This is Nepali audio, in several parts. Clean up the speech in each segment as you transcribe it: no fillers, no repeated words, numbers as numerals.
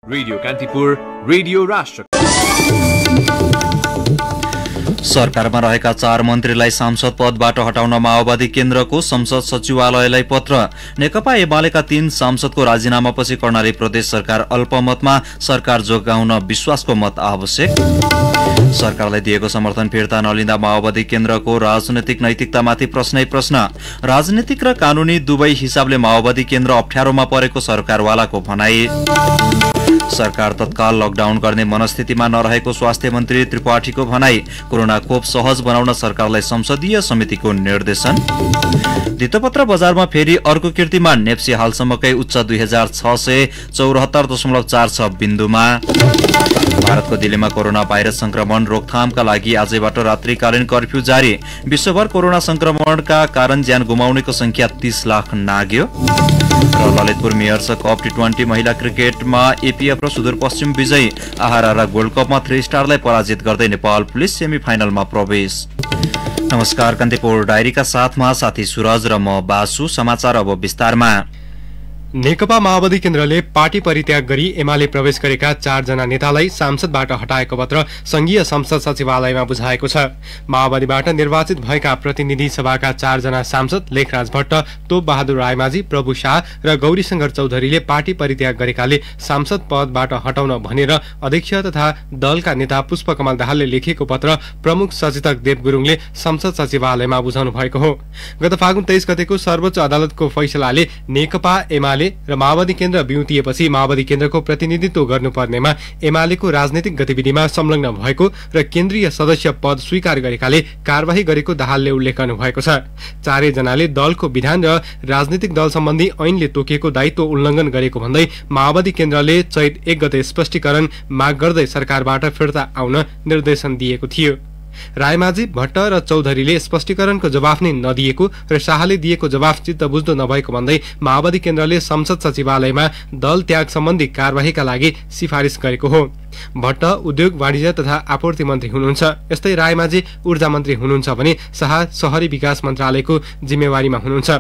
रेडियो कान्तिपुर, रेडियो राष्ट्र। सरकारमा रहेका 4 मन्त्रीलाई सांसद पदबाट हटाउन माओवादी केन्द्रको संसद सचिवालयलाई पत्र। नेकपा एमालेका 3 सांसदको राजीनामापछि कर्णाली प्रदेश सरकार अल्पमतमा, सरकार जोगाउन विश्वासको मत आवश्यक। सरकारलाई दिएको समर्थन फिर्ता नलिँदा माओवादी केन्द्रको राजनैतिक नैतिकतामाथि प्रश्नै प्रश्न। राजनीतिक र कानूनी दुवै हिसाबले माओवादी केन्द्र अप्ठ्यारोमा परेको सरकारवालाको भनाई। सरकार तत्काल लकडाउन गर्ने मनस्थितिमा नरहेको स्वास्थ्य मन्त्री त्रिपाठीको भनाई। कोरोना खोप सहज बनाउन सरकारलाई संसदीय समितिको निर्देशन। धितोपत्र बजारमा फेरि अर्को कीर्तिमान, नेप्सी हालसम्मकै उच्च 2674.46 बिन्दुमा। भारतको दिल्लीमा कोरोना भाइरस संक्रमण रोकथामका लागि आजैबाट रात्रिकालीन कर्फ्यू जारी। विश्वभर कोरोना संक्रमणका कारण ज्यान गुमाउनेको संख्या 30 लाख नाग्यो। र ललितपुर मेयर्स कप T20 महिला क्रिकेटमा एपीएफ र सुदूरपश्चिम विजयी। आहारा र गोल्ड कपमा 3 स्टारलाई पराजित गर्दै नेपाल पुलिस सेमिफाइनलमा प्रवेश। नमस्कार, कान्तिपुर डायरीका साथमा साथी सुरज र म बासु। समाचार अब विस्तारमा। नेकपा माओवादी केन्द्रले पार्टी परित्याग गरी एमाले प्रवेश गरेका 4 जना नेतालाई सांसदबाट हटाएको पत्र संघीय संसद सचिवालयमा बुझाएको छ। माओवादीबाट निर्वाचित भएका प्रतिनिधि सभाका 4 जना सांसद लेखराज भट्ट, तोप बहादुर रायमाझी, प्रभु शाह र गौरीशंकर चौधरीले पार्टी परित्याग गरेकाले सांसद पदबाट हटाउन भनेर अध्यक्ष तथा दलका नेता पुष्पकमल दाहालले लेखेको पत्र प्रमुख सचेतक देव गुरुङले संसद सचिवालयमा बुझाउनु भएको हो। गत फागुन 23 गतेको सर्वोच्च अदालतको फैसलाले नेकपा एमाले र माओवादी केन्द्र बिउतिएपछि माओवादी केन्द्रको प्रतिनिधित्व गर्नुपर्नेमा एमालेको राजनैतिक गतिविधिमा संलग्न भएको र केन्द्रीय सदस्य पद स्वीकार गरेकाले कार्यवाही गरेको दाहालले उल्लेख गर्नुभएको छ। 4 जनाले दलको विधान र राजनीतिक दल सम्बन्धी ऐनले तोकिएको दायित्व उल्लङ्घन गरेको भन्दै माओवादी केन्द्रले चैत 1 गते स्पष्टीकरण माग गर्दै सरकारबाट फिर्ता आउन निर्देशन दिएको थियो। रायमाझी, भट्ट र चौधरीले स्पष्टीकरणको जवाफ नै नदिएको र शाहले दिएको जवाफ चित्त बुझ्दो नभएको भन्दै माओवादी केन्द्रले संसद सचिवालयमा दल त्याग सम्बन्धी कार्यवाहीका लागि सिफारिस गरेको हो। भट्ट उद्योग वाणिज्य तथा आपूर्ति मन्त्री हुनुहुन्छ। यस्तै रायमाझी ऊर्जा मन्त्री हुनुहुन्छ भने शाह शहरी विकास मन्त्रालयको जिम्मेवारीमा हुनुहुन्छ।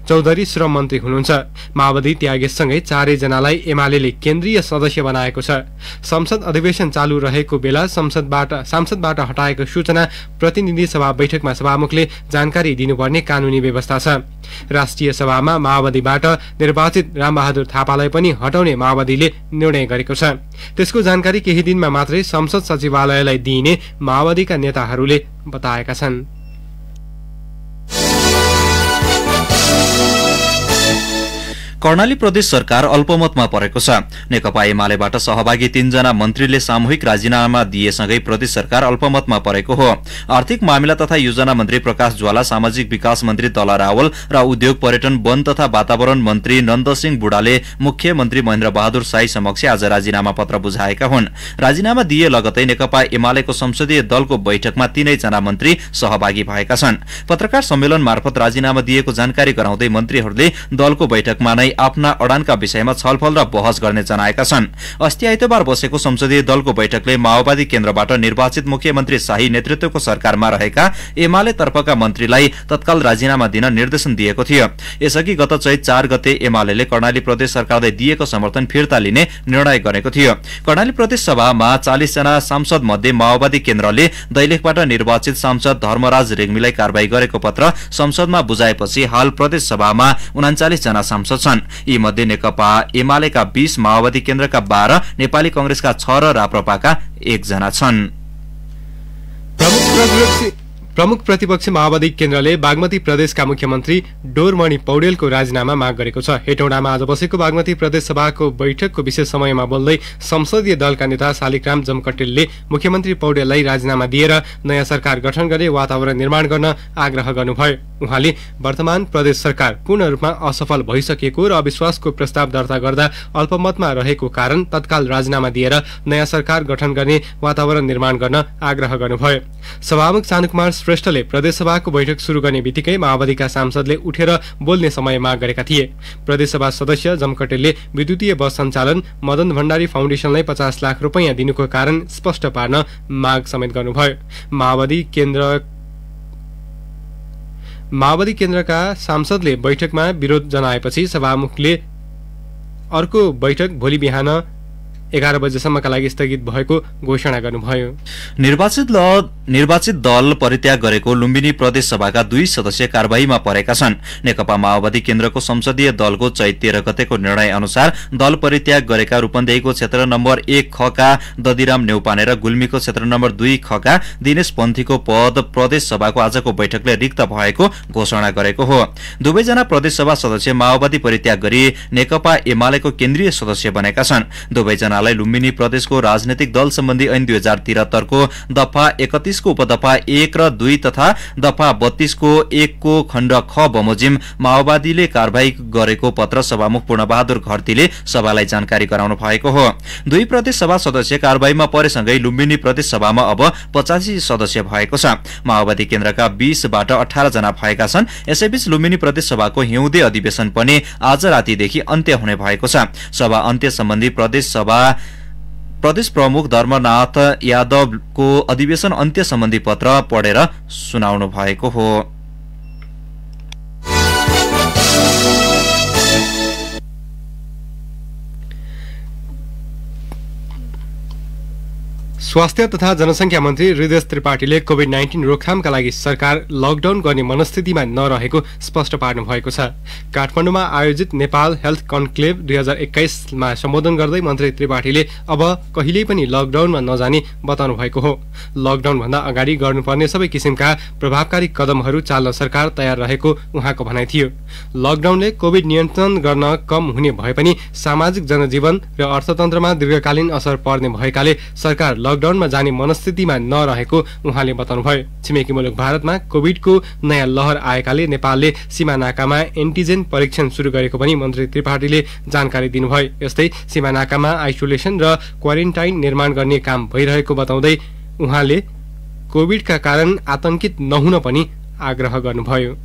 चौधरी श्रम मन्त्री हुनुहुन्छ। माओवादी त्यागेसँगै 4 जनालाई एमालेले केन्द्रीय सदस्य बनाएको छ। संसद अधिवेशन चालू रहेको बेला सांसदबाट हटाएको सूचना प्रतिनिधि सभा बैठकमा सभामुखले जानकारी दिनुपर्ने कानूनी व्यवस्था छ। राष्ट्रिय सभामा माओवादीबाट निर्वाचित रामबहादुर थापालाई पनि हटाउने माओवादीले निर्णय गरेको छ। त्यसको जानकारी केही दिनमा मात्रै संसद सचिवालयलाई दिइने माओवादीका नेताहरूले बताएका छन्। कर्णाली प्रदेश सरकार अल्पमतमा परेको छ। नेकपा एमालेबाट सहभागी 3 जना मन्त्रीले सामूहिक राजीनामा दिएसँगै प्रदेश सरकार अल्पमतमा परेको हो। आर्थिक मामिला तथा योजना मन्त्री प्रकाश ज्वाला, सामाजिक विकास मन्त्री तला रावल र उद्योग पर्यटन वन तथा वातावरण मन्त्री नन्दसिंह बुढाले मुख्यमन्त्री महेन्द्र बहादुर साई समक्ष आज राजीनामा पत्र बुझाएका हुन्। राजीनामा दिए लगतै नेकपा एमालेको संसदीय दलको बैठकमा 3 जना मन्त्री सहभागी भएका छन्। पत्रकार सम्मेलन मार्फत राजीनामा दिएको जानकारी गराउँदै मन्त्रीहरूले दलको बैठकमा नै आफ्ना अडानका विषयमा छलफल र बहस गर्ने जनाएका छन्। अस्ति आइतबार बसेको संसदीय दलको बैठकले माओवादी केन्द्रबाट निर्वाचित मुख्यमन्त्री शाही नेतृत्वको सरकारमा रहेका एमाले तर्फका मन्त्रीलाई तत्काल राजीनामा दिन निर्देशन दिएको थियो। यसअघि गत चैत 4 गते एमालेले कर्णाली प्रदेश सरकारले दिएको समर्थन फिर्ता लिने निर्णय गरेको थियो। कर्णाली प्रदेश सभामा 40 जना सांसद मध्ये माओवादी केन्द्रले दैलेखबाट निर्वाचित सांसद धर्मराज रेग्मीलाई कारबाही गरेको पत्र संसदमा बुझाएपछि हाल प्रदेश सभामा 39 जना सांसद छन्। यी मध्ये नेकपा एमालेका 20, माओवादी केन्द्रका 12, नेपाली कांग्रेसका 6 र राप्रपाका 1 जना छन्। प्रमुख प्रतिपक्षी माओवादी केन्द्रले बागमती प्रदेशका मुख्यमन्त्री डोरमणि पौडेलको राजीनामा माग गरेको छ। हेटौडामा आज बसेको बागमती प्रदेश सभाको बैठकको विशेष समयमा बोल्दै संसदीय दलका नेता शालिग्राम जमकटेलले मुख्यमन्त्री पौडेललाई राजीनामा दिएर नयाँ सरकार गठन गर्ने वातावरण निर्माण गर्न आग्रह गर्नुभयो। उहाँले वर्तमान प्रदेश सरकार पूर्ण रूपमा असफल भइसकेको र अविश्वासको प्रस्ताव दर्ता गर्दा अल्पमतमा रहेको कारण तत्काल राजीनामा दिएर नयाँ सरकार गठन गर्ने वातावरण निर्माण गर्न आग्रह गर्नुभयो। सभामुख सानुकुमार श्रेष्ठले प्रदेशसभाको बैठक शुरू गर्ने बित्तिकै माओवादीका सांसदले उठेर बोल्ने समय माग गरेका थिए। प्रदेशसभा सदस्य जमकटेलले विद्युतीय बस सञ्चालन मदन भण्डारी फाउन्डेसनलाई 50 लाख रुपैयाँ दिनुको कारण स्पष्ट पार्न माग समेत गर्नुभयो। माओवादी केन्द्रका सांसदले बैठकमा विरोध जनाएपछि सभामुखले अर्को बैठक भोलि बिहान 11 बजेसम्मका लागि स्थगित भएको घोषणा गर्नुभयो। निर्वाचित दल परित्याग गरेको लुम्बिनी प्रदेश सभाका 2 सदस्य कारबाहीमा परेका छन्। नेकपा माओवादी केन्द्रको संसदीय दलको चैत 13 गतेको निर्णय अनुसार दल परित्याग गरेका रूपन्देहीको क्षेत्र नम्बर 1 ख का ददिराम नेउपाने र गुल्मीको क्षेत्र नम्बर 2 ख का दिनेश पन्थीको पद प्रदेश सभाको आजको बैठकले रिक्त भएको घोषणा गरेको हो। दुवैजना प्रदेश सभा सदस्य माओवादी परित्याग गरी नेकपा एमालेको केन्द्रीय सदस्य बनेका छन्। दुवैजनालाई लुम्बिनी प्रदेशको राजनैतिक दल सम्बन्धी ऐन 2073 को दफा 31 को उपदफा 1 र 2 तथा दफा 32 को 1 को खण्ड ख बमोजिम माओवादीले कारबाही गरेको पत्र सभामुख पूर्णबहादुर घरतीले सभालाई जानकारी गराउनु भएको हो। 2 प्रदेश सभा सदस्य कारबाहीमा परेसँगै लुम्बिनी प्रदेश सभामा अब 85 सदस्य भएको छ। माओवादी केन्द्रका 20 बाट 18 जना भएका छन्। यसैबीच लुम्बिनी प्रदेश सभाको हिउँदे अधिवेशन पनि आज रातिदेखि अन्त्य हुने भएको छ। सभा अन्त्य सम्बन्धी प्रदेश प्रमुख धर्मनाथ यादवको अधिवेशन अन्त्य सम्बन्धी पत्र पढेर सुनाउनु भएको हो। स्वास्थ्य तथा जनसंख्या मन्त्री हृदय त्रिपाठीले कोभिड-19 रोकथामका लागि सरकार लकडाउन गर्ने मनस्थितिमा नरहेको स्पष्ट पार्नु भएको छ। काठमाडौँमा आयोजित नेपाल हेल्थ कन्क्लेभ 2021 मा सम्बोधन गर्दै मन्त्री त्रिपाठीले अब कहिल्यै पनि लकडाउनमा नजाने बताउनु भएको हो। लकडाउन भन्दा अगाडि गर्नुपर्ने सबै किसिमका प्रभावकारी कदमहरू चाल्न सरकार तयार रहेको उहाँको भनाइ थियो। लकडाउनले कोभिड नियन्त्रण गर्न कम हुने भए पनि सामाजिक जनजीवन र अर्थतन्त्रमा दीर्घकालीन असर पर्ने भएकाले सरकार लकडाउनमा जाने मनस्थितिमा नरहेको उहाँले बताउनुभयो। छिमेकी मुलुक भारतमा कोभिडको नयाँ लहर आएकाले नेपालले सीमा नाकामा एन्टिजेन परीक्षण सुरु गरेको पनि मन्त्री त्रिपाठीले जानकारी दिनुभयो। यस्तै सीमा नाकामा आइसोलेसन र क्वारेन्टाइन निर्माण गर्ने काम भइरहेको बताउँदै उहाँले कोभिडका कारण आतंकित नहुन पनि आग्रह गर्नुभयो।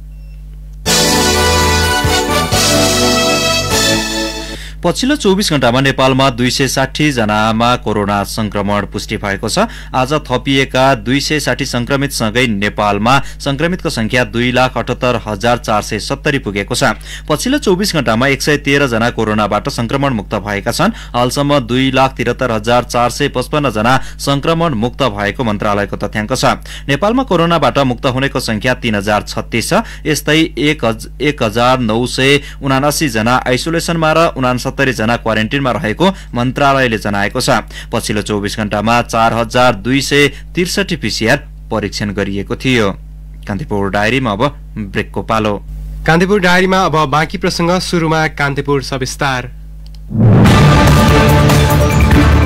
पछिल्लो 24 घण्टामा नेपालमा 260 जनामा कोरोना संक्रमण पुष्टि भएको छ। आज थपिएका 260 संक्रमित सँगै नेपालमा संक्रमितको संख्या 2,78,470 पुगेको छ। पछिल्लो 24 घण्टामा 113 जना कोरोनाबाट संक्रमण मुक्त भएका छन्। हालसम्म 2,73,455 जना संक्रमण मुक्त भएको मन्त्रालयको तथ्याङ्क छ। नेपालमा कोरोनाबाट मुक्त हुनेको संख्या 3,036 छ। यस्तै 1,979 जना आइसोलेसनमा र 69 जना क्वारेन्टिनमा रहेको मन्त्रालयले जनाएको छ। पछिल्लो 24 घण्टामा 4,263 पीसीआर परीक्षण गरिएको थियो। कान्तिपुर डायरीमा अब ब्रेकको पालो। कान्तिपुर डायरीमा अब बाँकी प्रसंग। सुरुमा कान्तिपुर सविस्तार।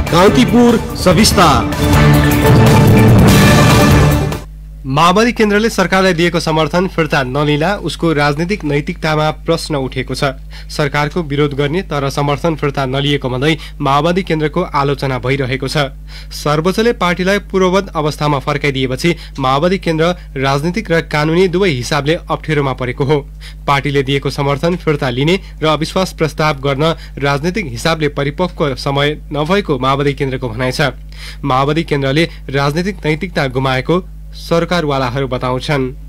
कान्तिपुर सविस्तार। माओवादी केन्द्रले सरकारलाई दिएको समर्थन फिर्ता नलिँदा उसको राजनीतिक नैतिकतामा प्रश्न उठेको छ। सरकारको विरोध गर्ने तर समर्थन फिर्ता नलिएको भन्दै माओवादी केन्द्रको आलोचना भइरहेको छ। सर्वोच्चले पार्टीलाई पूर्ववत अवस्थामा फर्काइदिएपछि माओवादी केन्द्र राजनीतिक र कानूनी दुवै हिसाबले अप्ठ्यारोमा परेको हो। पार्टीले दिएको समर्थन फिर्ता लिने र अविश्वास प्रस्ताव गर्न राजनीतिक हिसाबले परिपक्व समय नभएको माओवादी केन्द्रको भनाइ छ। माओवादी केन्द्रले राजनीतिक नैतिकता गुमाएको सरकारवालाहरू बताउँछन्।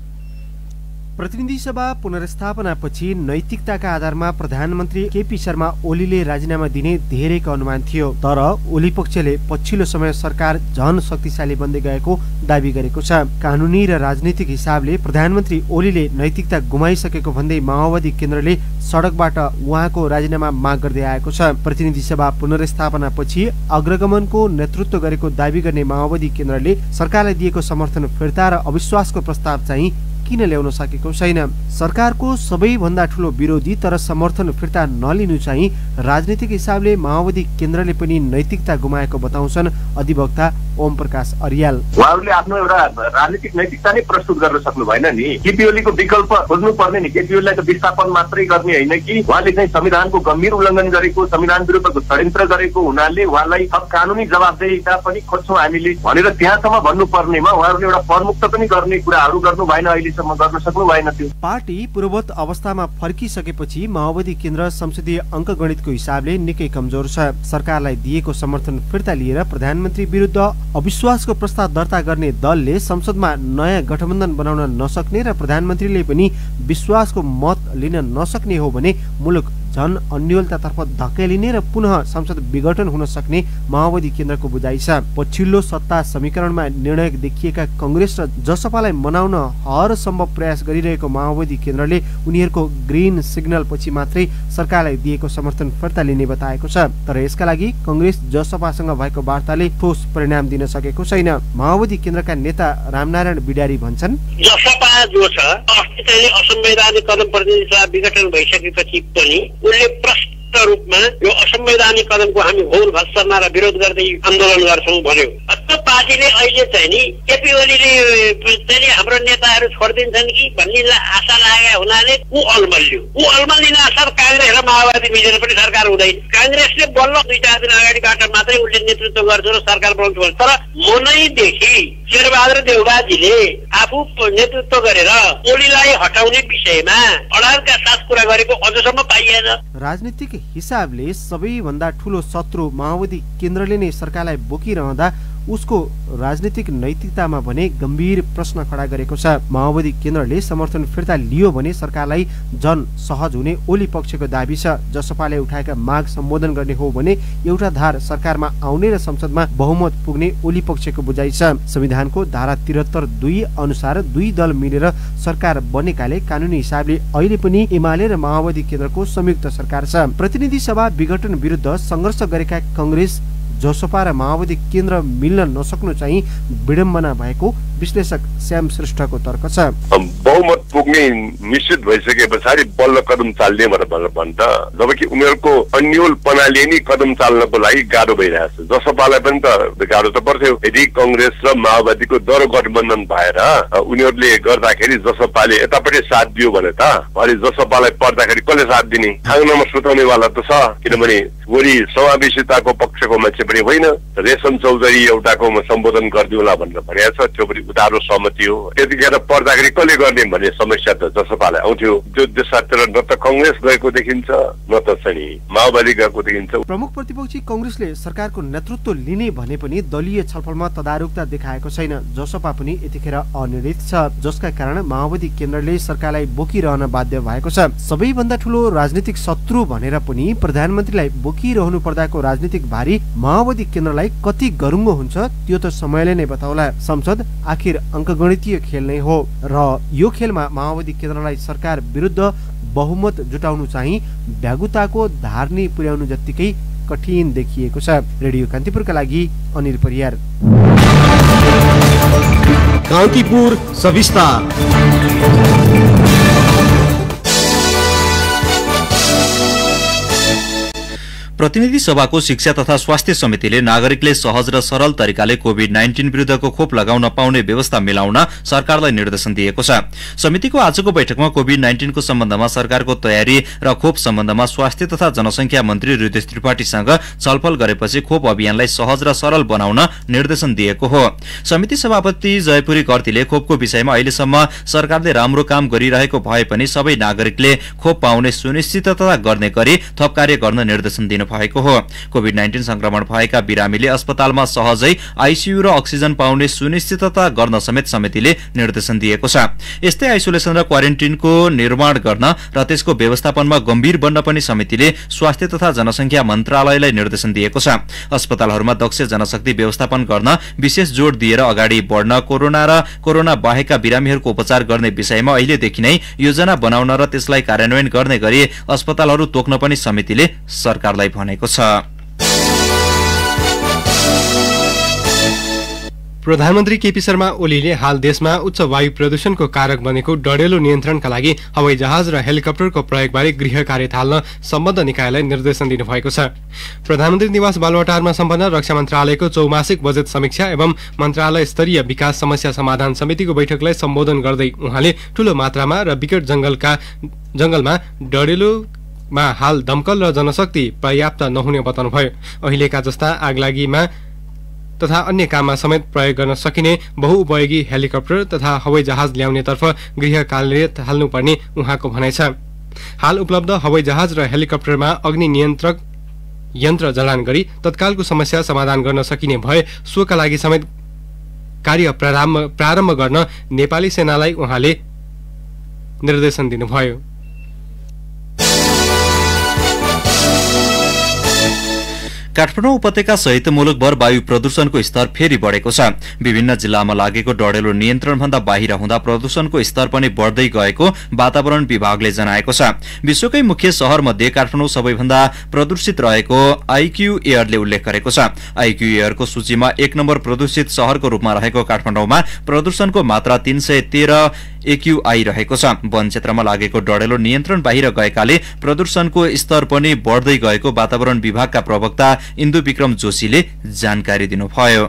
प्रतिनिधि सभा पुनर्स्थापनापछि नैतिकताका आधारमा प्रधानमन्त्री केपी शर्मा ओलीले राजीनामा दिने धेरैको अनुमान थियो। तर ओली पक्षले पछिल्लो समय सरकार झन शक्तिशाली बन्दै गएको दावी गरेको छ। कानूनी र राजनीतिक हिसाबले प्रधानमन्त्री ओलीले नैतिकता गुमाइसकेको भन्दै माओवादी केन्द्रले सडकबाट उहाँको राजीनामा माग गर्दै आएको छ। प्रतिनिधि सभा पुनर्स्थापनापछि अग्रगमनको नेतृत्व गरेको दावी गर्ने माओवादी केन्द्रले सरकारलाई दिएको समर्थन फिर्ता र अविश्वासको प्रस्ताव चाहिँ किन ल्याउन सकेको छैन। सरकारको सबैभन्दा ठूलो विरोधी तर समर्थन फिर्ता नलिनु चाहिँ राजनीतिक हिसाबले माओवादी केन्द्रले पनि नैतिकता गुमाएको बताउँछन् अधिवक्ता ओम प्रकाश अर्याल। उहाँहरूले आफ्नो एउटा राजनीतिक नैतिकता नै प्रस्तुत गर्न सक्नु भएन नि। केपी ओलीको विकल्प खोज्नु पर्ने नि। केपी ओलीलाई त विस्थापन मात्रै गर्ने होइन कि उहाँले चाहिँ संविधानको गम्भीर उल्लङ्घन गरेको, संविधान विरुद्धको षड्यन्त्र गरेको हुनाले उहाँलाई अब कानूनी जवाबदेहिता पनि खोज्छौँ हामीले भनेर त्यहाँसम्म भन्नुपर्नेमा उहाँहरूले एउटा परमुक्त पनि गर्ने कुराहरू गर्नु भएन, अहिलेसम्म गर्न सक्नु भएन। त्यो पार्टी पूर्ववत अवस्थामा फर्किसकेपछि माओवादी केन्द्र संसदीय अङ्कगणितको हिसाबले निकै कमजोर छ। सरकारलाई दिएको समर्थन फिर्ता लिएर प्रधानमन्त्री विरुद्ध अविश्वासको प्रस्ताव दर्ता गर्ने दलले संसदमा नयाँ गठबन्धन बनाउन नसक्ने र प्रधानमन्त्रीले पनि विश्वासको मत लिन नसक्ने हो भने मुलुक झन अन्योलतातर्फ धकेलिने र पुनः संसद विघटन हुन सक्ने माओवादी केन्द्रको बुझाइ छ। पछिल्लो सत्ता समीकरणमा निर्णायक देखिएका कांग्रेस र जसपालाई मनाउन हर सम्भव प्रयास गरिरहेको माओवादी केन्द्रले उनीहरूको ग्रीन सिग्नल पछि मात्रै सरकारलाई दिएको समर्थन फिर्ता लिने बताएको छ। तर यसका लागि कांग्रेस जसपासँग भएको वार्ताले ठोस परिणाम दिन सकेको छैन। माओवादी केन्द्रका नेता रामनारायण बिडारी भन्छन्, जसपा जो छ अस्ति चाहिँ असंवैधानिक कदम प्रतिनिधि सभा विघटन भइसकेपछि पनि उनले प्रष्ट रूपमा यो असंवैधानिक कदमको हामी घोर भत्सना र विरोध गर्दै आन्दोलन गर्छौं भन्यो। त्यो पार्टीले अहिले चाहिँ नि केपी ओलीले चाहिँ हाम्रो नेताहरू छोडिदिन्छन् कि भन्ने आशा लागेको हुनाले ऊ अलमल्लिन सर कांग्रेस र माओवादी मिलेर पनि सरकार हुँदैन। कांग्रेसले बल्ल 2-4 दिन अगाडिबाट मात्रै उसले नेतृत्व गर्छ र सरकार बनाउँछ। तर मनैदेखि शेरबहादुर देउबाजीले आफू नेतृत्व गरेर ओलीलाई हटाउने विषयमा अडानका साथ कुरा गरेको अझसम्म पाइएन। राजनीतिक हिसाबले सबैभन्दा ठूलो शत्रु माओवादी केन्द्रले नै सरकारलाई बोकिरहँदा उसको राजनीतिक नैतिकतामा भने गम्भीर प्रश्न खडा गरेको छ। माओवादी केन्द्रले समर्थन फिर्ता लियो भने सरकारलाई जन सहज हुने ओली पक्षको दाबी छ। जसपाले उठाएका माग सम्बोधन गर्ने हो भने एउटा धार सरकारमा आउने र संसदमा बहुमत पुग्ने ओली पक्षको बुझाइ छ। संविधानको धारा 73(2) अनुसार 2 दल मिलेर सरकार बनेकाले कानुनी हिसाबले अहिले पनि एमाले र माओवादी केन्द्रको संयुक्त सरकार छ। प्रतिनिधि सभा विघटन विरुद्ध संघर्ष गरेका कांग्रेस जसपा र माओवादी केन्द्र मिल्न नसक्नु चाहिँ विडम्बना भएको विश्लेषक श्याम श्रेष्ठको तर्क छ। बहुमत पुग्ने निश्चित भइसके पछाडि बल्ल कदम चाल्ने भनेर भन्छ, जबकि उनीहरूको अन्योलपनाले नै कदम चाल्नको लागि गाह्रो भइरहेछ। जसपालाई पनि त गाह्रो त पर्थ्यो। यदि कांग्रेस र माओवादीको दर गठबन्धन भएर उनीहरूले गर्दाखेरि जसपाले यतापट्टि साथ दियो भने त भरे जसपालाई पर्दाखेरि कसले साथ दिने? आँगनमा सुताउनेवाला त छ, किनभने गोरी समावेशिताको पक्षको मान्छे पनि होइन। रेशम चौधरी एउटाको सम्बोधन गरिदिउँला भनेर भनेको छ, त्यो पनि उधारो सहमति हो। त्यतिखेर पर्दाखेरि कसले गर्ने भन्ने समस्या त जसपालाई आउँथ्यो। त्यो दिशातिर न त कांग्रेस गएको देखिन्छ न त चाहिँ माओवादी गएको देखिन्छ। प्रमुख प्रतिपक्षी कांग्रेसले सरकारको नेतृत्व लिने भने पनि दलीय छलफलमा तदारुकता देखाएको छैन। जसपा पनि यतिखेर अनिर्णित छ, जसका कारण माओवादी केन्द्रले सरकारलाई बोकिरहन बाध्य भएको छ। सबैभन्दा ठूलो राजनीतिक शत्रु भनेर पनि प्रधानमन्त्रीलाई बोकिरहनु पर्दाको राजनीतिक भारी माओवादी केन्द्रलाई कति गरुङ्गो हुन्छ त्यो त समयले नै बताउला। संसद आखिर अंकगणितीय खेल नै हो र यो खेलमा माओवादी केन्द्रलाई सरकार विरुद्ध बहुमत जुटाउनु चाहिँ भ्यागुताको धार्नी पुर्याउनु जत्तिकै कठिन देखिएको छ। रेडियो कान्तिपुरका लागि अनिल परियार। कान्तिपुर सविस्तार। प्रतिनिधि सभाको शिक्षा तथा स्वास्थ्य समितिले नागरिकले सहज र सरल तरिकाले कोभिड-19 विरुद्धको खोप लगाउन पाउने व्यवस्था मिलाउन सरकारलाई निर्देशन दिएको छ। समितिको आजको बैठकमा कोभिड-19 को सम्बन्धमा सरकारको तयारी र खोप सम्बन्धमा स्वास्थ्य तथा जनसंख्या मन्त्री हृदय त्रिपाठीसँग छलफल गरेपछि खोप अभियानलाई सहज र सरल बनाउन निर्देशन दिएको हो। समिति सभापति जयपुरी कर्तीले खोपको विषयमा अहिलेसम्म सरकारले राम्रो काम गरिरहेको भए पनि सबै नागरिकले खोप पाउने सुनिश्चितता गर्ने गरी थप कार्य गर्न निर्देशन दिनु भएको हो। कोभिड-19 संक्रमण भएका बिरामीले अस्पतालमा सहजै आईसीयू र अक्सिजन पाउने सुनिश्चितता गर्न समेत समितिले निर्देशन दिएको छ। यस्तै आइसोलेसन र क्वारेन्टिनको निर्माण गर्न र त्यसको व्यवस्थापनमा गम्भीर बन्न पनि समितिले स्वास्थ्य तथा जनसंख्या मन्त्रालयलाई निर्देशन दिएको छ। अस्पतालहरूमा दक्ष जनशक्ति व्यवस्थापन गर्न विशेष जोड़ दिएर अगाडि बढ्न, कोरोना र कोरोना बाहेकका बिरामीहरूको उपचार गर्ने विषयमा अहिलेदेखि नै योजना बनाउन र त्यसलाई कार्यान्वयन गर्ने गरी अस्पतालहरू तोक्न पनि समितिले सरकारलाई भनेको छ। प्रधानमन्त्री केपी शर्मा ओलीले हाल देशमा उच्च वायु प्रदूषणको कारक बनेको डढेलो नियन्त्रणका लागि हवाई जहाज र हेलिकप्टरको प्रयोगबारे गृह कार्य थाल्न सम्बद्ध निकायलाई निर्देशन दिनुभएको छ। प्रधानमन्त्री निवास बालुवाटारमा सम्पन्न रक्षा मन्त्रालयको 4मासिक बजेट समीक्षा एवं मन्त्रालय स्तरीय विकास समस्या समाधान समितिको बैठकलाई सम्बोधन गर्दै उहाँले ठूलो मात्रामा र विकट जंगलमा डढेलोमा हाल दमकल र जनशक्ति पर्याप्त नहुने बताउनुभयो। अहिलेका जस्ता आगलागीमा तथा अन्य काममा समेत प्रयोग गर्न सकिने बहुउपयोगी हेलिकप्टर तथा हवाई जहाज ल्याउनेतर्फ गृह कार्य थाल्नुपर्ने उहाँको भनाइ छ। हाल उपलब्ध हवाई जहाज र हेलिकप्टरमा अग्नि नियन्त्रक यन्त्र जडान गरी तत्कालको समस्या समाधान गर्न सकिने भए सोका लागि समेत कार्य प्रारम्भ गर्न नेपाली सेनालाई उहाँले निर्देशन दिनुभयो। काठमाडौँ उपत्यका सहित मुलुकभर वायु प्रदूषणको स्तर फेरि बढेको छ। विभिन्न जिल्लामा लागेको डढेलो नियन्त्रणभन्दा बाहिर हुँदा प्रदूषणको स्तर पनि बढ्दै गएको वातावरण विभागले जनाएको छ। विश्वकै मुख्य शहर मध्ये काठमाडौँ सबैभन्दा प्रदूषित रहेको आईक्यू एयरले उल्लेख गरेको छ। आईक्यू एयरको सूचीमा 1 नम्बर प्रदूषित शहरको रूपमा रहेको काठमाडौँमा प्रदूषणको मात्रा 313 AQI रहेको छ। वन क्षेत्रमा लागेको डढेलो नियन्त्रण बाहिर गएकाले प्रदूषणको स्तर पनि बढ्दै गएको वातावरण विभागका प्रवक्ता इन्दु विक्रम जोशीले जानकारी दिनुभयो।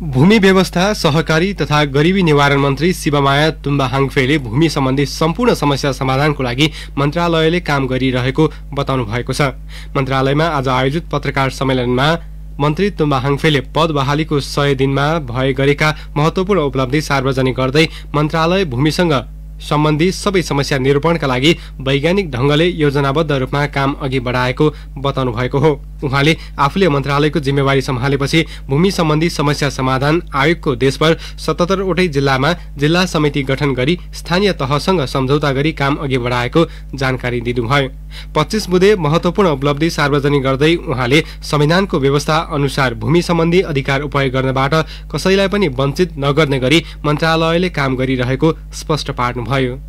भूमि व्यवस्था, सहकारी तथा गरिबी निवारण मन्त्री शिवमाया तुम्बा हाङफेले भूमि सम्बन्धी सम्पूर्ण समस्या समाधानको लागि मन्त्रालयले काम गरिरहेको बताउनु भएको छ। मन्त्रालयमा आज आयोजित पत्रकार सम्मेलनमा मन्त्री तुम्बा हाङफेले पद बहालीको 100 दिनमा भए गरेका महत्वपूर्ण उपलब्धि सार्वजनिक गर्दै मन्त्रालय भूमिसँग सम्बन्धी सबै समस्या निरूपणका लागि वैज्ञानिक ढंगले योजनाबद्ध रूपमा काम अघि बढाएको बताउनु भएको हो। उहाँले आफूले मन्त्रालयको जिम्मेवारी सम्हालेपछि भूमि सम्बन्धी समस्या समाधान आयोगको देशभर 77 वटै जिल्लामा जिल्ला समिति गठन गरी स्थानीय तहसँग सम्झौता गरी काम अघि बढाएको जानकारी दिनुभयो। 25 बुँदे महत्वपूर्ण उपलब्धि सार्वजनिक गर्दै उहाँले संविधानको व्यवस्था अनुसार भूमि सम्बन्धी अधिकार उपयोग गर्नबाट कसैलाई पनि वञ्चित नगर्ने गरी मन्त्रालयले काम गरिरहेको स्पष्ट पार्नुभयो।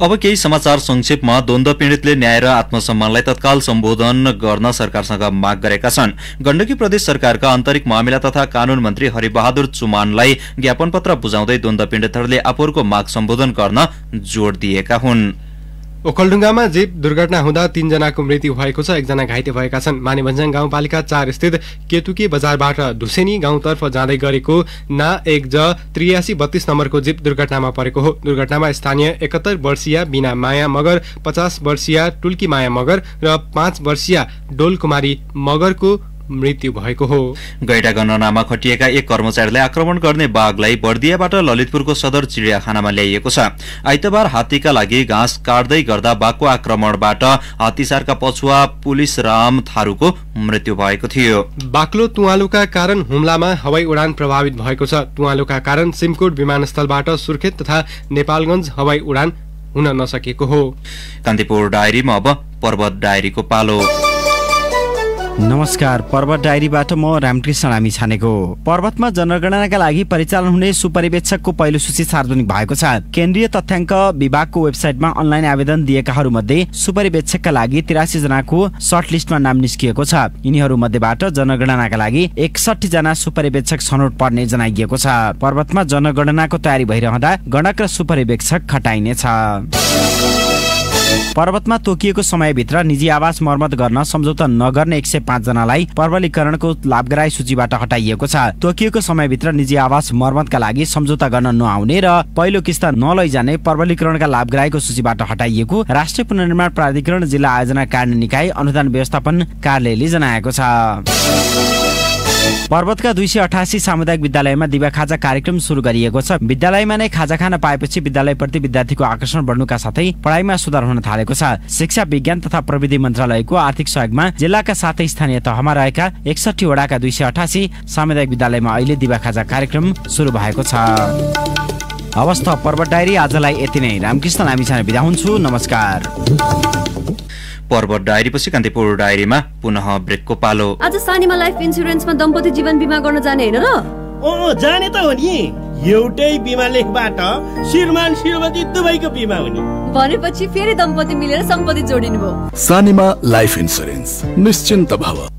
अब केही समाचार संक्षेपमा। द्वन्द्व पीडितले न्याय र आत्मसम्मानलाई तत्काल सम्बोधन गर्न सरकारसँग माग गरेका छन्। गण्डकी प्रदेश सरकारका आन्तरिक मामिला तथा कानून मन्त्री हरिबहादुर चुमानलाई ज्ञापन पत्र बुझाउँदै द्वन्द्व पीडितहरूले आफूहरूको माग सम्बोधन गर्न जोड दिएका हुन्। ओखलढुङ्गामा जीप दुर्घटना हुँदा 3 जनाको मृत्यु भएको छ, 1 जना घाइते भएका छन्। मानेभन्ज्याङ गाउँपालिका 4 स्थित केतुकी बजारबाट धुसेनी गाउँतर्फ जाँदै गरेको ना 1J 8332 नम्बरको जीप दुर्घटनामा परेको हो। दुर्घटनामा स्थानीय 71 वर्षीय बिना माया मगर, 50 वर्षीय टुल्की माया मगर र 5 वर्षीय डोलकुमारी मगरको मृत्यु भएको हो। गैंडा गणनामा खटिएका एक कर्मचारीलाई आक्रमण गर्ने बाघलाई बर्दियाबाट ललितपुरको सदर चिडियाखानामा ल्याइएको छ। आइतबार हात्तीका लागि घाँस काट्दै गर्दा बाघको आक्रमणबाट हात्तीसारका पछुवा पुलिस राम थारूको मृत्यु भएको थियो। बाक्लो तुवालुका कारण हुम्लामा हवाई उडान प्रभावित भएको छ। तुवालुका कारण सिमकोट विमानस्थलबाट सुर्खेत तथा नेपालगञ्ज हवाई उडान हुन नसकेको हो। कान्तिपुर डायरीमा अब पर्वत डायरीको पालो। नमस्कार, पर्वत डायरीबाट म रामकृष्ण लामी छानेको। पर्वतमा जनगणनाका लागि परिचालन हुने सुपरिवेक्षकको पहिलो सूची सार्वजनिक भएको छ। केन्द्रीय तथ्याङ्क विभागको वेबसाइटमा अनलाइन आवेदन दिएकाहरू मध्ये सुपरिवेक्षकका लागि 83 जनाको सर्ट लिस्टमा नाम निस्किएको छ। यिनीहरू मध्येबाट जनगणनाका लागि 61 जना सुपरिवेक्षक छनौट पर्ने जनाइएको छ। पर्वतमा जनगणनाको तयारी भइरहँदा गणक र सुपरिवेक्षक खटाइनेछ। पर्वतमा तोकिएको समयभित्र निजी आवास मर्मत गर्न सम्झौता नगर्ने 105 जनालाई पर्वलीकरणको लाभग्राही सूचीबाट हटाइएको छ। तोकिएको समयभित्र निजी आवास मर्मतका लागि सम्झौता गर्न नआउने र पहिलो किस्ता नलैजाने पर्वलीकरणका लाभग्राहीको सूचीबाट हटाइएको राष्ट्रिय पुनर्निर्माण प्राधिकरण जिल्ला आयोजना कार्य निकाय अनुदान व्यवस्थापन कार्यालयले जनाएको छ। पर्वतका 288 सामुदायिक विद्यालयमा दिवा खाजा कार्यक्रम सुरु गरिएको छ। विद्यालयमा नै खाजा खान पाएपछि विद्यालयप्रति विद्यार्थीको आकर्षण बढ्नुका साथै पढाइमा सुधार हुन थालेको छ। शिक्षा विज्ञान तथा प्रविधि मन्त्रालयको आर्थिक सहयोगमा जिल्लाका साथै स्थानीय तहमा रहेका 61 वडाका 288 सामुदायिक विद्यालयमा अहिले दिवा खाजा कार्यक्रम सुरु भएको छ। अवस्था पर्वत डायरी आजलाई यति नै। रामकृष्ण लामिछाने बिदा हुन्छु। नमस्कार। पर्वत डायरीपछि कान्तिपुर डायरीमा पुनः ब्रेकको पालो। आज सानीमा लाइफ इन्स्योरेन्समा दम्पति जीवन बिमा गर्न जाने हैन र? जाने त हो नि। एउटै बिमा लेखबाट श्रीमान श्रीमती दुवैको बिमा हुने भनेपछि फेरि दम्पति मिलेर सम्पत्ति जोडिनु भयो। सानीमा लाइफ इन्स्योरेन्स, निश्चिन्त भव।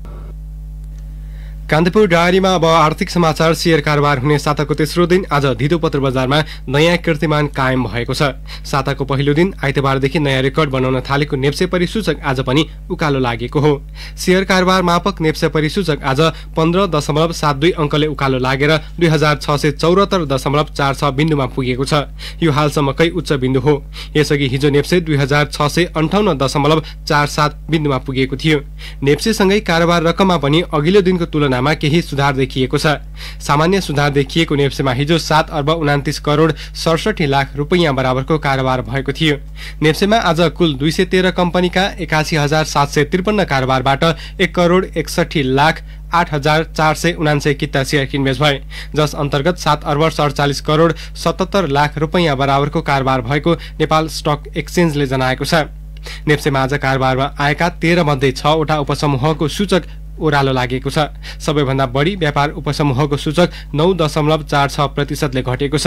कान्तिपुर डायरीमा अब आर्थिक समाचार। शेयर कारोबार हुने साताको तेस्रो दिन आज धितो पत्र बजारमा नयाँ कीर्तिमान कायम भएको छ। साताको पहिलो दिन आइतबारदेखि नयाँ रेकर्ड बनाउन थालेको नेप्से परिसूचक आज पनि उकालो लागेको हो। शेयर कारोबार मापक नेप्से परिसूचक आज 15.72 अङ्कले उकालो लागेर 2674.46 बिन्दुमा पुगेको छ। यो हालसम्मकै उच्च बिन्दु हो। यसअघि हिजो नेप्से 2658.47 बिन्दुमा पुगेको थियो। नेप्सेसँगै कारोबार रकममा पनि अघिल्लो दिनको तुलनामा तुलनामा केही सुधार देखिएको छ। सामान्य सुधार देखिएको नेप्सेमा हिजो 7 अर्ब 29 करोड 67 लाख रुपैयाँ बराबरको कारोबार भएको थियो। नेप्सेमा आज कुल 213 कम्पनीका 81,753 कारोबारबाट 1 करोड 61 लाख 8,479 किता शेयर किनबेच भए, जस अन्तर्गत 7 अर्ब 47 करोड 77 लाख रुपैयाँ बराबरको कारोबार भएको नेपाल स्टक एक्सचेन्जले जनाएको छ। नेप्सेमा आज कारोबारमा आएका 13 मध्ये 6 वटा उपसमूहको सूचक ओह्रालो लागेको छ। सबैभन्दा बढी व्यापार उपसमूहको सूचक 9.46% घटेको छ।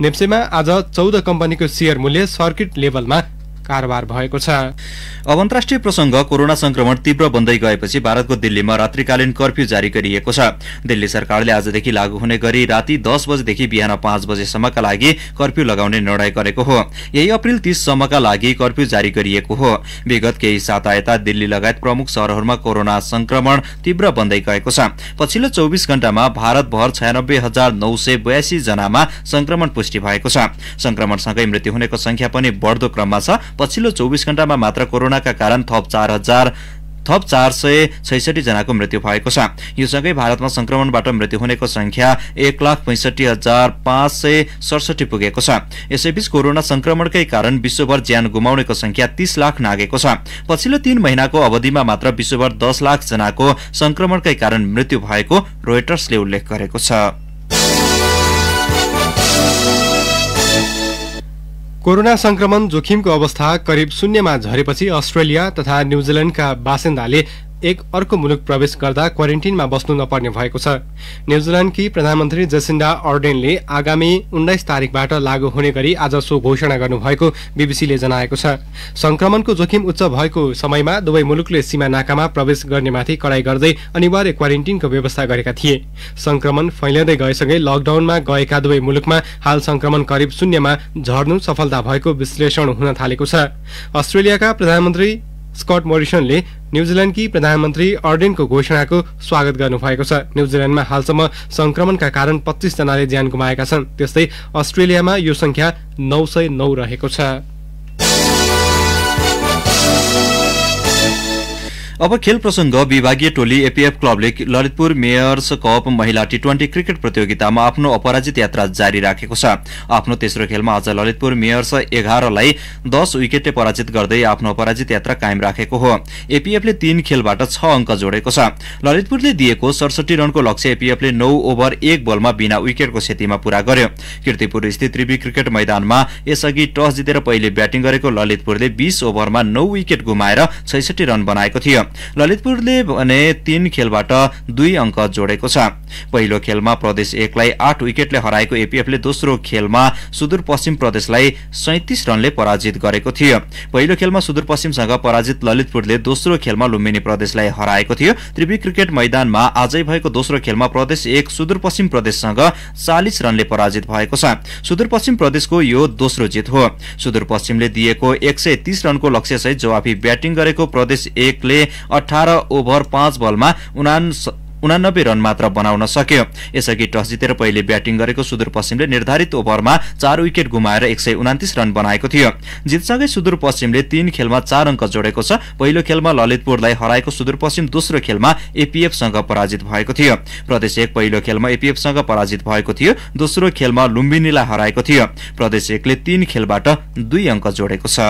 नेप्सेमा आज 14 कम्पनीको शेयर मूल्य सर्किट लेभलमा कारोबार भएको छ। अब अन्तर्राष्ट्रिय प्रसंग कोरोना संक्रमण तीव्र बन्दै गएपछि भारतको दिल्लीमा रात्रिकालीन कर्फ्यू जारी गरिएको छ। दिल्ली सरकारले आजदेखि लागू हुने गरी राति 10 बजेदेखि बिहान 5 बजेसम्मका लागि कर्फ्यू लगाउने निर्णय गरेको हो। यही अप्रिल 30 सम्मका लागि कर्फ्यू जारी गरिएको हो। विगत केही साता यता दिल्ली लगायत प्रमुख शहरहरूमा कोरोना संक्रमण तीव्र बन्दै गएको छ। पछिल्लो 24 घण्टामा भारतभर 96,982 जनामा संक्रमण पुष्टि भएको छ। संक्रमणसँगै मृत्यु हुनेको संख्या पनि बढ्दो क्रममा छ। पछिल्लो 24 घण्टामा मात्र कोरोनाका कारण थप 4,466 जनाको मृत्यु भएको छ। यो सँगै भारतमा संक्रमणबाट मृत्यु हुनेको संख्या 1,65,567 पुगेको छ। यसैबीच कोरोना संक्रमणकै कारण विश्वभर ज्यान गुमाउनेको संख्या 30 लाख नागेको छ। पछिल्लो 3 महिनाको अवधिमा मात्र विश्वभर 10 लाख जनाको संक्रमणकै कारण मृत्यु भएको रोयटर्सले उल्लेख गरेको छ। कोरोना संक्रमण जोखिमको अवस्था करिब शून्यमा झरेपछि अस्ट्रेलिया तथा न्यूजील्याण्डका बासिन्दाले एक अर्को मुलुक प्रवेश गर्दा क्वारेन्टिनमा बस्नु नपर्ने भएको छ। न्यूजील्याण्डकी प्रधानमन्त्री जेसिन्डा अर्डेनले आगामी 19 तारिकबाट लागू हुने गरी आज सो घोषणा गर्नुभएको बीबीसीले जनाएको छ। संक्रमणको जोखिम उच्च भएको समयमा दुवै मुलुकले सीमा नाकामा प्रवेश गर्नेमाथि कडाई गर्दै अनिवार्य क्वारेन्टिनको व्यवस्था गरेका थिए। संक्रमण फैलिँदै गएसँगै लकडाउनमा गएका दुवै मुलुकमा हाल संक्रमण करिब शून्यमा झर्नु सफलता भएको विश्लेषण हुन थालेको छ। अस्ट्रेलियाका प्रधानमन्त्री स्कट मोरिसनले न्यूजील्याण्डकी प्रधानमन्त्री अर्डेनको घोषणाको स्वागत गर्नुभएको छ। न्यूजील्याण्डमा हालसम्म संक्रमणका कारण 25 जनाले ज्यान गुमाएका छन्। त्यस्तै अस्ट्रेलियामा यो संख्या 909 रहेको छ। अब खेल प्रसंग विभागीय टोली एपीएफ क्लबले ललितपुर मेयर्स कप महिला टी20 क्रिकेट प्रतियोगितामा आफ्नो अपराजित यात्रा जारी राखेको छ। आफ्नो तेस्रो खेलमा आज ललितपुर मेयर्स 11लाई 10 विकेटले पराजित गर्दै आफ्नो अपराजित यात्रा कायम राखेको हो। एपीएफले 3 खेलबाट 6 अंक जोडेको छ। ललितपुरले दिएको 67 रनको लक्ष्य एपीएफले 9 ओभर 1 बलमा बिना विकेटको क्षतिमा पूरा गर्यो। कीर्तिपुर स्थित त्रिवी क्रिकेट मैदानमा यसअघि टस जितेर पहिले ब्याटिङ गरेको ललितपुरले 20 ओभरमा 9 विकेट गुमाएर 66 रन बनाएको थियो। ललितपुरले भने 3 खेलबाट 2 अंक जोडेको छ। पहिलो खेलमा प्रदेश 1 लाई 8 विकेटले हराएको एपीएफले दोस्रो खेलमा सुदूरपश्चिम प्रदेशलाई 37 रनले पराजित गरेको थियो। पहिलो खेलमा सुदूरपश्चिमसँग पराजित ललितपुरले दोस्रो खेलमा लुम्बिनी प्रदेशलाई हराएको थियो। त्रिवी क्रिकेट मैदानमा आजै भएको दोस्रो खेलमा प्रदेश 1 सुदूरपश्चिम प्रदेशसँग 40 रनले पराजित भएको छ। सुदूरपश्चिम प्रदेशको यो दोस्रो जित हो। सुदूरपश्चिमले दिएको 130 रनको लक्ष्यसहित जवाफी ब्याटिङ गरेको प्रदेश 1 ले 18 ओभर 5 बलमा 89 रन मात्र बनाउन सक्यो। यसअघि टस जितेर पहिले ब्याटिङ गरेको सुदूरपश्चिमले निर्धारित ओभरमा 4 विकेट गुमाएर 129 रन बनाएको थियो। जितसँगै सुदूरपश्चिमले 3 खेलमा 4 अंक जोडेको छ। पहिलो खेलमा ललितपुरलाई हराएको सुदूरपश्चिम दोस्रो खेलमा एपीएफसँग पराजित भएको थियो। प्रदेश 1 पहिलो खेलमा एपीएफसँग पराजित भएको थियो। दोस्रो खेलमा लुम्बिनीलाई हराएको थियो। प्रदेश 1 ले 3 खेलबाट 2 अंक जोडेको छ।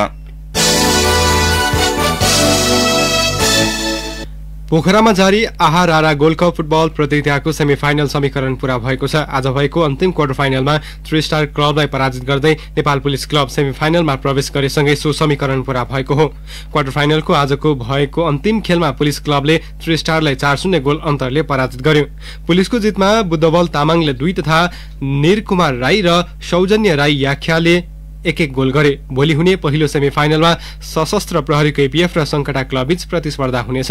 पोखरामा जारी आहा रारा गोल्ड कप फुटबल प्रतियोगिताको सेमिफाइनल समीकरण पूरा भएको छ। आज भएको अन्तिम क्वार्टर फाइनलमा 3 स्टार क्लबलाई पराजित गर्दै नेपाल पुलिस क्लब सेमिफाइनलमा प्रवेश गरेसँगै सो समीकरण पूरा भएको हो। क्वार्टर फाइनलको आजको भएको अन्तिम खेलमा पुलिस क्लबले 3 स्टारलाई 4-0 गोल अन्तरले पराजित गर्यो। पुलिसको जितमा बुद्धबल तामाङले 2 तथा निरकुमार राई र सौजन्य राई याख्याले 1-1 गोल गरे। भोलि हुने पहिलो सेमिफाइनलमा सशस्त्र प्रहरीको एपीएफ र संकटा क्लब बीच प्रतिस्पर्धा हुनेछ।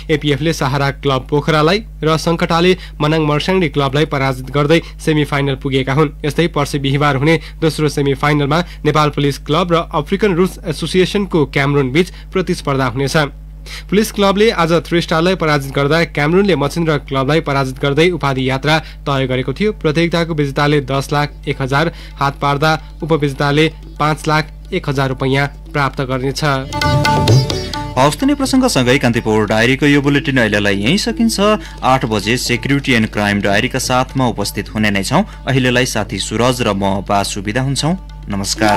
एपीएफले सहारा क्लब पोखरालाई र संकटाले मनाङ मर्स्याङ्डी क्लबलाई पराजित गर्दै सेमिफाइनल पुगेका हुन्। यस्तै पर्सि बिहिबार हुने दोस्रो सेमिफाइनलमा नेपाल पुलिस क्लब र अफ्रिकन रुट्स एसोसिएसनको क्यामरुन बीच प्रतिस्पर्धा हुनेछ। पुलिस क्लबले आज 3 स्टारलाई पराजित गर्दा क्यामरुनले मछिन्द्र क्लबलाई पराजित गर्दै उपाधि यात्रा तय गरेको थियो। प्रतियोगिताको विजेताले 10,01,000 हात पार्दा उपविजेताले 5,01,000 रुपैयाँ प्राप्त गर्नेछ। हवस् त नै प्रसङ्गसँगै कान्तिपुर डायरीको यो बुलेटिन अहिलेलाई यही सकिन्छ। 8 बजे सेक्युरिटी एन्ड क्राइम डायरीका साथमा उपस्थित हुने नै छौँ। अहिलेलाई साथी सुरज र म बासु बिदा हुन्छौँ। नमस्कार।